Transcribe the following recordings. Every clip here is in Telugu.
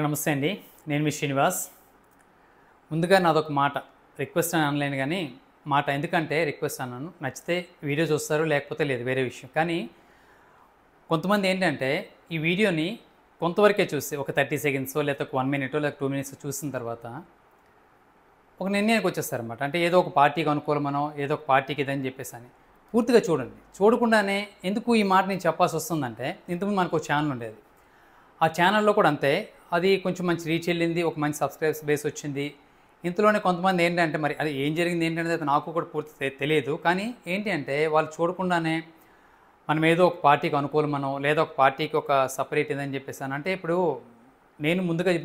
నమస్తే అండి. నేను మీ శ్రీనివాస్. ముందుగా నాదొక మాట రిక్వెస్ట్ అని అనలేను కానీ మాట ఎందుకంటే రిక్వెస్ట్ అన్నాను. నచ్చితే వీడియో చూస్తారు, లేకపోతే లేదు, వేరే విషయం. కానీ కొంతమంది ఏంటంటే ఈ వీడియోని కొంతవరకే చూసి ఒక 30 సెకండ్స్ లేకపోతే ఒక 1 మినిట్ లేకపోతే 2 మినిట్స్ చూసిన తర్వాత ఒక నిర్ణయానికి వచ్చేస్తారన్నమాట. అంటే ఏదో ఒక పార్టీకి అనుకూలమనో ఏదో ఒక పార్టీకి ఇదని చెప్పేసి అని పూర్తిగా చూడండి. చూడకుండానే ఎందుకు ఈ మాట నేను చెప్పాల్సి వస్తుందంటే, ఇంతకుముందు మనకు ఒక ఛానల్ ఉండేది. ఆ ఛానల్లో కూడా అంతే, అది కొంచెం మంచి రీచ్ వెళ్ళింది, ఒక మంచి సబ్స్క్రైబర్స్ బేస్ వచ్చింది. ఇంతలోనే కొంతమంది ఏంటంటే మరి అది ఏం జరిగింది ఏంటనేది అది నాకు కూడా పూర్తి తెలియదు. కానీ ఏంటి అంటే వాళ్ళు చూడకుండానే మనం ఏదో ఒక పార్టీకి అనుకూలమనో లేదా ఒక పార్టీకి ఒక సపరేట్ ఇదని చెప్పేసాను. అంటే ఇప్పుడు నేను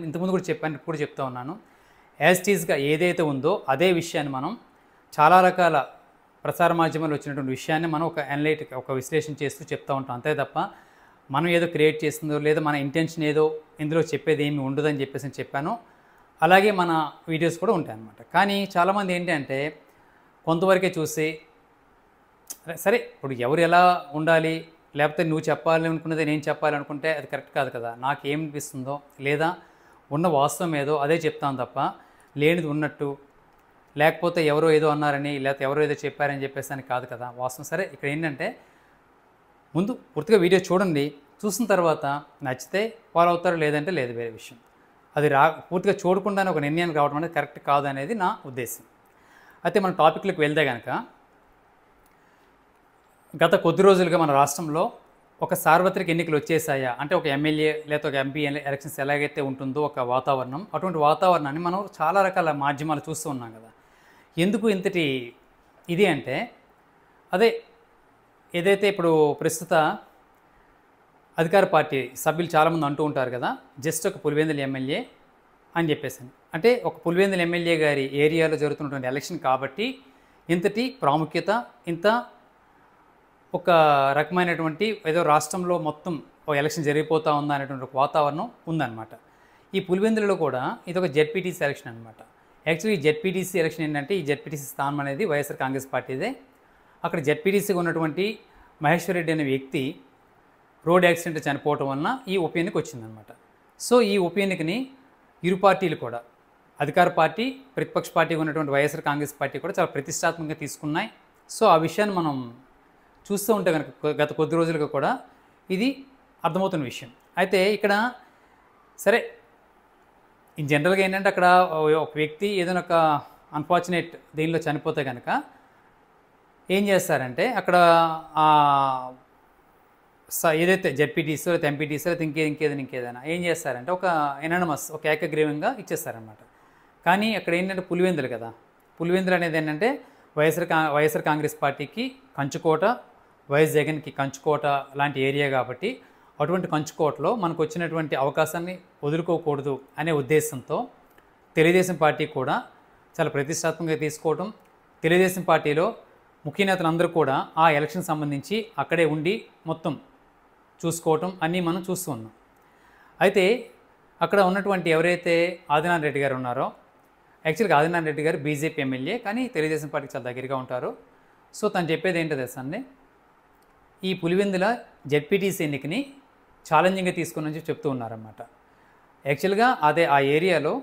ఇంతకుముందు కూడా చెప్పాను, ఇప్పుడు కూడా చెప్తా ఉన్నాను. యాజ్ ఇట్ ఈజ్గా ఏదైతే ఉందో అదే విషయాన్ని మనం చాలా రకాల ప్రసార మాధ్యమాలు వచ్చినటువంటి విషయాన్ని మనం ఒక అనలైటిక్ ఒక విశ్లేషణ చేస్తూ చెప్తూ ఉంటాం. అంతే తప్ప మనం ఏదో క్రియేట్ చేస్తుందో లేదా మన ఇంటెన్షన్ ఏదో ఇందులో చెప్పేది ఏమి ఉండదని చెప్పేసి చెప్పాను. అలాగే మన వీడియోస్ కూడా ఉంటాయన్నమాట. కానీ చాలామంది ఏంటంటే కొంతవరకే చూసి సరే ఇప్పుడు ఎవరు ఎలా ఉండాలి, లేకపోతే నువ్వు చెప్పాలి అనుకున్నది నేను చెప్పాలనుకుంటే అది కరెక్ట్ కాదు కదా. నాకు ఏమనిపిస్తుందో లేదా ఉన్న వాస్తవం ఏదో అదే చెప్తాను తప్ప లేనిది ఉన్నట్టు, లేకపోతే ఎవరో ఏదో అన్నారని లేకపోతే ఎవరో ఏదో చెప్పారని చెప్పేసి అని కాదు కదా వాస్తవం. సరే ఇక్కడ ఏంటంటే ముందు పూర్తిగా వీడియో చూడండి, చూసిన తర్వాత నచ్చితే ఫాలో అవుతారు, లేదంటే లేదు, వేరే విషయం. అది పూర్తిగా చూడకుండానే ఒక నిర్ణయానికి రావడం అనేది కరెక్ట్ కాదు అనేది నా ఉద్దేశం. అయితే మన టాపిక్లోకి వెళ్తే కనుక గత కొద్ది రోజులుగా మన రాష్ట్రంలో ఒక సార్వత్రిక ఎన్నికలు వచ్చేసాయా అంటే ఒక ఎమ్మెల్యే లేదా ఒక ఎంపీ ఎలక్షన్స్ ఎలాగైతే ఉంటుందో ఒక వాతావరణం, అటువంటి వాతావరణాన్ని మనం చాలా రకాల మాధ్యమాలు చూస్తూ ఉన్నాం కదా. ఎందుకు ఇంతటి ఇది అంటే అదే ఏదైతే ఇప్పుడు ప్రస్తుత అధికార పార్టీ సభ్యులు చాలామంది అంటూ ఉంటారు కదా, జస్ట్ ఒక పులివెందుల ఎమ్మెల్యే అని చెప్పేసి. అంటే ఒక పులివెందుల ఎమ్మెల్యే గారి ఏరియాలో జరుగుతున్నటువంటి ఎలక్షన్ కాబట్టి ఇంతటి ప్రాముఖ్యత, ఇంత ఒక రకమైనటువంటి ఏదో రాష్ట్రంలో మొత్తం ఒక ఎలక్షన్ జరిగిపోతూ ఉందా అనేటువంటి ఒక వాతావరణం ఉందన్నమాట. ఈ పులివెందులలో కూడా ఇది ఒక జెడ్పీటీసీ ఎలక్షన్ అనమాట. యాక్చువల్లీ ఈ జెడ్పీటీసీ ఎలక్షన్ ఏంటంటే ఈ జెడ్పీటీసీ స్థానం అనేది వైఎస్ఆర్ కాంగ్రెస్ పార్టీదే. అక్కడ జెడ్పీటీసీగా ఉన్నటువంటి మహేశ్వర్ రెడ్డి అనే వ్యక్తి రోడ్ యాక్సిడెంట్ చనిపోవటం వలన ఈ ఉప ఎన్నిక వచ్చిందనమాట. సో ఈ ఉప ఎన్నికని ఇరు పార్టీలు కూడా, అధికార పార్టీ ప్రతిపక్ష పార్టీగా ఉన్నటువంటి వైఎస్ఆర్ కాంగ్రెస్ పార్టీ కూడా చాలా ప్రతిష్టాత్మకంగా తీసుకున్నాయి. సో ఆ విషయాన్ని మనం చూస్తూ ఉంటే కనుక గత కొద్ది రోజులుగా కూడా ఇది అర్థమవుతున్న విషయం. అయితే ఇక్కడ సరే ఇన్ జనరల్గా ఏంటంటే అక్కడ ఒక వ్యక్తి ఏదైనా ఒక అన్ఫార్చునేట్ దీనిలో చనిపోతే కనుక ఏం చేస్తారంటే అక్కడ ఏదైతే జెడ్పీటీసీ లేదా ఎంపీటీసీ లేదా ఇంకేదైనా ఏం చేస్తారంటే ఒక ఎనానమస్ ఒక ఏకగ్రీవంగా ఇచ్చేస్తారనమాట. కానీ అక్కడ ఏంటంటే పులివెందులు కదా, పులివెందులు అనేది ఏంటంటే వైఎస్ఆర్ కాంగ్రెస్ పార్టీకి కంచుకోట, వైఎస్ జగన్కి కంచుకోట లాంటి ఏరియా కాబట్టి అటువంటి కంచుకోటలో మనకు వచ్చినటువంటి అవకాశాన్ని వదులుకోకూడదు అనే ఉద్దేశంతో తెలుగుదేశం పార్టీ కూడా చాలా ప్రతిష్టాత్మకంగా తీసుకోవడం, తెలుగుదేశం పార్టీలో ముఖ్య నేతలందరూ కూడా ఆ ఎలక్షన్ సంబంధించి అక్కడే ఉండి మొత్తం చూసుకోవటం అన్నీ మనం చూస్తూ ఉన్నాం. అయితే అక్కడ ఉన్నటువంటి ఎవరైతే ఆదినారాయణ రెడ్డి గారు ఉన్నారో, యాక్చువల్గా ఆదినారాయణ రెడ్డి గారు బీజేపీ ఎమ్మెల్యే కానీ తెలుగుదేశం పార్టీకి చాలా దగ్గరగా ఉంటారు. సో తను చెప్పేది ఏంటో తెలుసా అండి, ఈ పులివెందుల జెడ్పీటీసీ ఎన్నికని ఛాలెంజింగ్గా తీసుకుని చెప్తూ ఉన్నారన్నమాట. యాక్చువల్గా అదే ఆ ఏరియాలో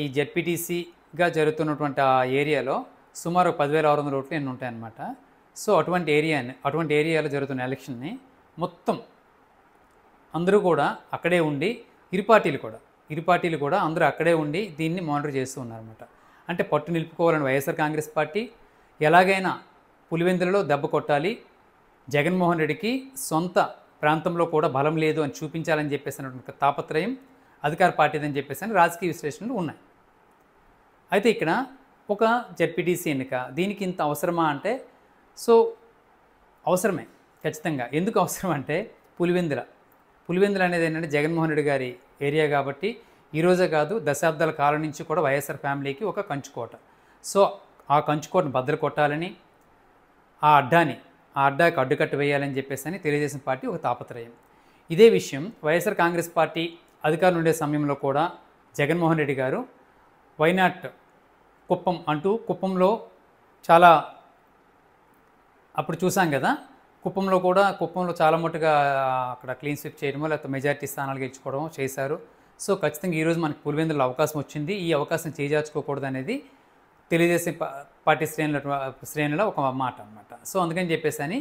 ఈ జెడ్పీటీసీగా జరుగుతున్నటువంటి ఆ ఏరియాలో సుమారు 10,600 ఓట్లు ఎన్ని ఉంటాయన్నమాట. సో అటువంటి ఏరియాలో జరుగుతున్న ఎలక్షన్ని మొత్తం అందరూ కూడా అక్కడే ఉండి ఇరు పార్టీలు కూడా అందరూ అక్కడే ఉండి దీన్ని మానిటర్ చేస్తూ ఉన్నారన్నమాట. అంటే పట్టు నిలుపుకోవాలని వైఎస్ఆర్ కాంగ్రెస్ పార్టీ ఎలాగైనా పులివెందులలో దెబ్బ కొట్టాలి, జగన్మోహన్ రెడ్డికి సొంత ప్రాంతంలో కూడా బలం లేదు అని చూపించాలని చెప్పేసినటువంటి తాపత్రయం అధికార పార్టీదని చెప్పేసి రాజకీయ విశ్లేషణలు ఉన్నాయి. అయితే ఇక్కడ ఒక జెడ్పీటీసీ ఎన్నిక దీనికి ఇంత అవసరమా అంటే సో అవసరమే ఖచ్చితంగా. ఎందుకు అవసరం అంటే పులివెందుల అనేది ఏంటంటే జగన్మోహన్ రెడ్డి గారి ఏరియా కాబట్టి ఈరోజే కాదు దశాబ్దాల కాలం నుంచి కూడా వైఎస్ఆర్ ఫ్యామిలీకి ఒక కంచుకోట. సో ఆ కంచుకోటను బద్దలు కొట్టాలని, ఆ అడ్డాకి అడ్డుకట్ట వేయాలని చెప్పేసి తెలుగుదేశం పార్టీ ఒక తాపత్రయం. ఇదే విషయం వైఎస్ఆర్ కాంగ్రెస్ పార్టీ అధికారులు ఉండే సమయంలో కూడా జగన్మోహన్ రెడ్డి గారు వైనాట్ కుప్పం అంటూ కుప్పంలో చాలా అప్పుడు చూసాం కదా, కుప్పంలో చాలా మట్టుగా అక్కడ క్లీన్ స్వీప్ చేయడమో లేకపోతే మెజారిటీ స్థానాలు గెలుచుకోవడమో చేశారు. సో ఖచ్చితంగా ఈరోజు మనకి పులివెందులలో అవకాశం వచ్చింది, ఈ అవకాశం చేజార్చుకోకూడదు అనేది తెలుగుదేశం పార్టీ శ్రేణుల ఒక మాట అనమాట. సో అందుకని చెప్పేసి అని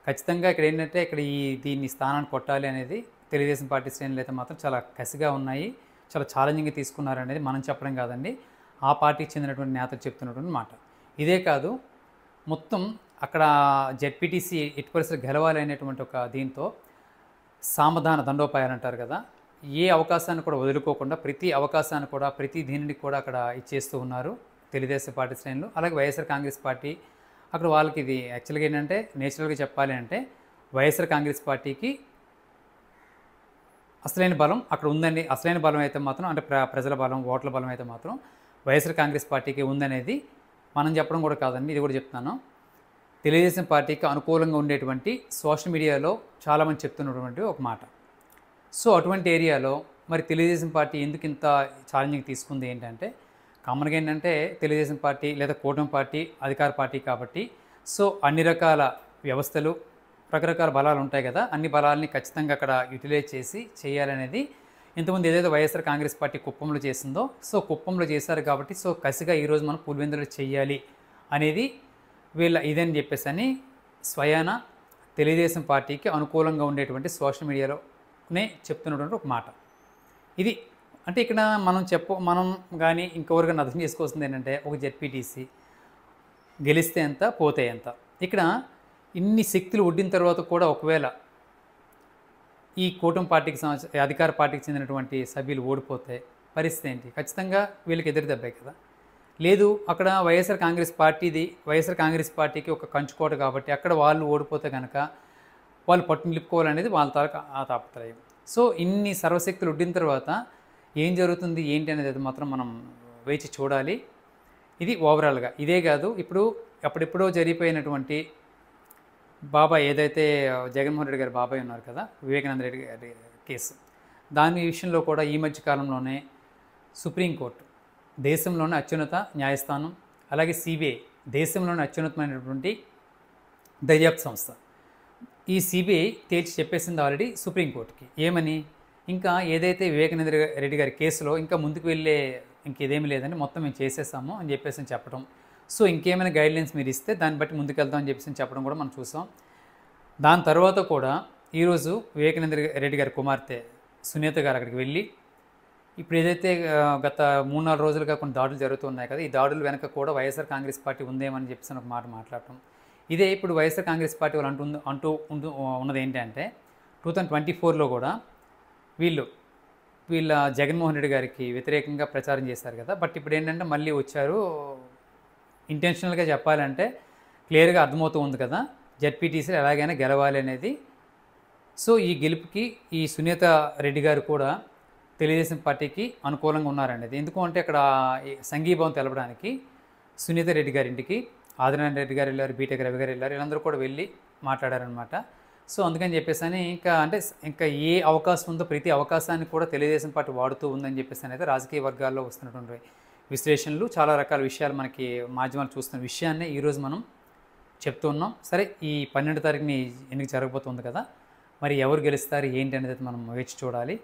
ఖచ్చితంగా ఇక్కడ ఏంటంటే ఇక్కడ దీన్ని స్థానాన్ని కొట్టాలి అనేది తెలుగుదేశం పార్టీ శ్రేణులు అయితే మాత్రం చాలా కసిగా ఉన్నాయి, చాలా ఛాలెంజింగ్గా తీసుకున్నారు అనేది మనం చెప్పడం కాదండి, ఆ పార్టీకి చెందినటువంటి నేతలు చెప్తున్నటువంటి మాట. ఇదే కాదు, మొత్తం అక్కడ జెడ్పీటీసీ ఎట్టి పరిస్థితులు గెలవాలి అనేటువంటి ఒక దీంతో సామధాన దండోపాయాలు అంటారు కదా, ఏ అవకాశాన్ని కూడా వదులుకోకుండా ప్రతి అవకాశాన్ని కూడా ప్రతి దీనిని కూడా అక్కడ ఇచ్చేస్తూ ఉన్నారు తెలుగుదేశం పార్టీ శ్రేణులు. అలాగే వైఎస్ఆర్ కాంగ్రెస్ పార్టీ అక్కడ వాళ్ళకి ఇది యాక్చువల్గా ఏంటంటే నేచురల్గా చెప్పాలి అంటే వైఎస్ఆర్ కాంగ్రెస్ పార్టీకి అసలైన బలం అక్కడ ఉందండి. అసలైన బలం అయితే మాత్రం అంటే ప్రజల బలం, ఓట్ల బలం అయితే మాత్రం వైఎస్ఆర్ కాంగ్రెస్ పార్టీకి ఉందనేది మనం చెప్పడం కూడా కాదండి, ఇది కూడా చెప్తున్నాను. తెలుగుదేశం పార్టీకి అనుకూలంగా ఉండేటువంటి సోషల్ మీడియాలో చాలామంది చెప్తున్నటువంటి ఒక మాట. సో అటువంటి ఏరియాలో మరి తెలుగుదేశం పార్టీ ఎందుకు ఇంత ఛాలెంజింగ్ తీసుకుంది ఏంటంటే, కామన్గా ఏంటంటే తెలుగుదేశం పార్టీ లేదా కూటమి పార్టీ అధికార పార్టీ కాబట్టి సో అన్ని రకాల వ్యవస్థలు, రకరకాల బలాలు ఉంటాయి కదా, అన్ని బలాలని ఖచ్చితంగా అక్కడ యూటిలైజ్ చేసి చేయాలనేది ఇంతకుముందు ఏదైతే వైఎస్ఆర్ కాంగ్రెస్ పార్టీ కుప్పంలో చేసిందో సో కుప్పంలో చేశారు కాబట్టి సో కసిగా ఈరోజు మనం పులివెందులో చేయాలి అనేది వీళ్ళ ఇదని చెప్పేసి అని స్వయాన తెలుగుదేశం పార్టీకి అనుకూలంగా ఉండేటువంటి సోషల్ మీడియాలోనే చెప్తున్నటువంటి ఒక మాట ఇది. అంటే ఇక్కడ మనం కానీ ఇంకెవరికైనా అర్థం చేసుకోవాల్సింది ఏంటంటే, ఒక జెడ్పీటీసీ గెలిస్తే ఎంత పోతే ఎంత. ఇక్కడ ఇన్ని శక్తులు ఒడ్డిన తర్వాత కూడా ఒకవేళ ఈ కూటమి పార్టీకి అధికార పార్టీకి చెందినటువంటి సభ్యులు ఓడిపోతే పరిస్థితి ఏంటి? ఖచ్చితంగా వీళ్ళకి ఎదురు దెబ్బే కదా. లేదు అక్కడ వైఎస్ఆర్ కాంగ్రెస్ పార్టీకి ఒక కంచుకోట కాబట్టి అక్కడ వాళ్ళు ఓడిపోతే కనుక వాళ్ళు పట్టు నిలుపుకోవాలనేది వాళ్ళ తాపత్రయం. సో ఇన్ని సర్వశక్తులు ఒడ్డిన తర్వాత ఏం జరుగుతుంది ఏంటి అనేది మాత్రం మనం వేచి చూడాలి. ఇది ఓవరాల్గా. ఇదే కాదు, అప్పుడెప్పుడో జరిగిపోయినటువంటి బాబాయ్ ఏదైతే జగన్మోహన్ రెడ్డి గారి బాబాయ్ ఉన్నారు కదా, వివేకానంద రెడ్డి గారి కేసు, దాని విషయంలో కూడా ఈ మధ్య కాలంలోనే సుప్రీంకోర్టు దేశంలోనే అత్యున్నత న్యాయస్థానం, అలాగే సిబిఐ దేశంలోనే అత్యున్నతమైనటువంటి దర్యాప్తు సంస్థ, ఈ సిబిఐ తేల్చి చెప్పేసింది ఆల్రెడీ సుప్రీంకోర్టుకి. ఏమని? ఇంకా ఏదైతే వివేకానంద రెడ్డి గారి కేసులో ఇంకా ముందుకు వెళ్ళే ఇంకేదేమీ లేదని మొత్తం మేము చేసేసాము అని చెప్పేసి చెప్పడం. సో ఇంకేమైనా గైడ్లైన్స్ మీరు ఇస్తే దాన్ని బట్టి ముందుకెళ్తాం అని చెప్పేసి చెప్పడం కూడా మనం చూసాం. దాని తర్వాత కూడా ఈరోజు వివేకానంద రెడ్డి గారి కుమార్తె సునీత గారు అక్కడికి వెళ్ళి ఇప్పుడు ఏదైతే గత 3-4 రోజులుగా కొన్ని దాడులు జరుగుతున్నాయి కదా, ఈ దాడులు వెనక కూడా వైఎస్ఆర్ కాంగ్రెస్ పార్టీ ఉందేమని చెప్పేసి ఒక మాట మాట్లాడటం. ఇదే ఇప్పుడు వైఎస్ఆర్ కాంగ్రెస్ పార్టీ వాళ్ళు అంటూ ఉన్నది ఏంటంటే 2024లో కూడా వీళ్ళ జగన్మోహన్ రెడ్డి గారికి వ్యతిరేకంగా ప్రచారం చేశారు కదా, బట్ ఇప్పుడు ఏంటంటే మళ్ళీ వచ్చారు. ఇంటెన్షనల్గా చెప్పాలంటే క్లియర్గా అర్థమవుతూ ఉంది కదా, జెడ్పీటీసీలు ఎలాగైనా గెలవాలి అనేది. సో ఈ గెలుపుకి ఈ సునీత రెడ్డి గారు కూడా తెలుగుదేశం పార్టీకి అనుకూలంగా ఉన్నారనేది. ఎందుకు అంటే అక్కడ సంఘీభావం తెలపడానికి సునీత రెడ్డి గారి ఇంటికి ఆదినారాయణ రెడ్డి గారు వెళ్ళారు, బీటెక్ రవి గారు వెళ్ళారు, వీళ్ళందరూ కూడా వెళ్ళి మాట్లాడారనమాట. సో అందుకని చెప్పేసి అని ఇంకా ఏ అవకాశం ఉందో ప్రతి అవకాశాన్ని కూడా తెలుగుదేశం పార్టీ వాడుతూ ఉందని చెప్పేసి అనేది రాజకీయ వర్గాల్లో వస్తున్నటువంటి విశ్లేషణలు, చాలా రకాల విషయాలు మనకి మాధ్యమాలు చూస్తున్న విషయాన్ని ఈరోజు మనం చెప్తూ ఉన్నాం. సరే, ఈ 12వ తారీఖుని ఎన్నిక జరగబోతుంది కదా, మరి ఎవరు గెలుస్తారు ఏంటి అనేది మనం వేచి చూడాలి.